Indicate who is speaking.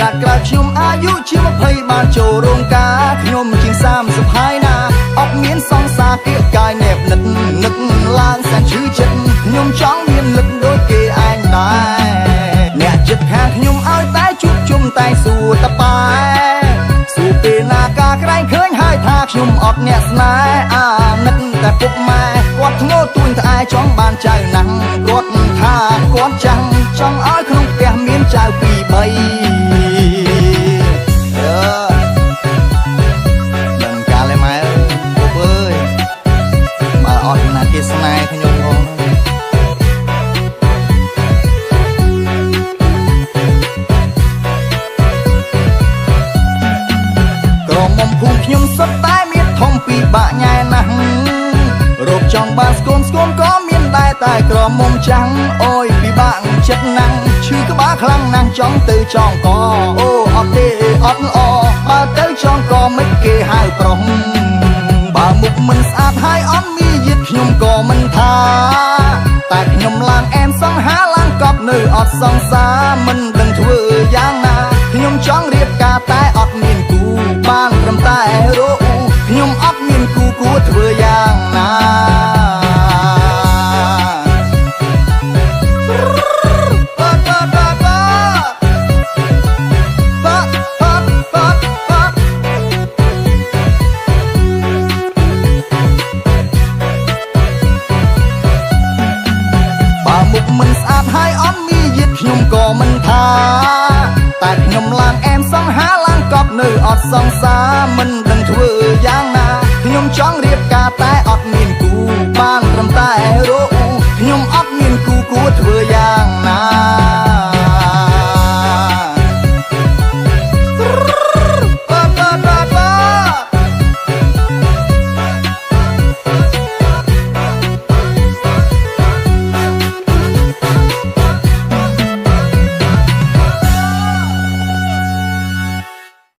Speaker 1: កាត់ក្រៅខ្ញុំអាយុជា20បានចូលរោងការខ្ញុំជាង30ហើយណាអត់មានសង្សារគៀកកាយណែបនិតនឹកឡើងសែនឈឺចិត្តខ្ញុំចង់មានលឹកដូចគេឯងដែរអ្នកចិត្តខាងខ្ញុំឲ្យតែជួបជុំតែសួរតបែសួរពេលណាការក្រែងឃើញហើយថាខ្ញុំអត់អ្នកស្នេហ៍អាណិតតែពុកម៉ែគាត់ធ្ងោទួញត្អែចង់បានចៅណាស់គាត់ថាគាត់ចាំងចង់ឲ្យក្នុងផ្ទះមានចៅពីរបីដឹងកាលឯម៉ែពុកអើយបើអត់ណាគេស្នេហ៍ខ្ញុំផងក្រមុំភូមិខ្ញុំសុទ្ធតែមានធំពីបាក់ញ៉ែណាស់រោគចង់បានស្គមក៏មានដែរតែក្រមុំចាំងអូយពិបាកចិត្តណាស់ឈឺក្បាលខ្លាំងណាស់ចង់ទៅចងកអូអត់ទេអត់ល្អបើទៅចងកមិនគេហៅប្រុសបើមុខមិនស្អាតហើយអត់មានយិតខ្ញុំក៏មិនថាតែខ្ញុំឡើងអែមសង្ហាឡើងកប់នៅអត់សង្សារមិនដឹងធ្វើយ៉ាងណាខ្ញុំចង់រៀបការតែអត់មានគូបានត្រឹមតែរោខ្ញុំអត់មានគូគួរធ្វើយ៉ាងណាមិនស្អាតហើយអត់មានយិតខ្ញុំក៏មិនថាតែខ្ញុំឡើងអែមសង្ហាឡើងកប់នៅអត់សង្សារ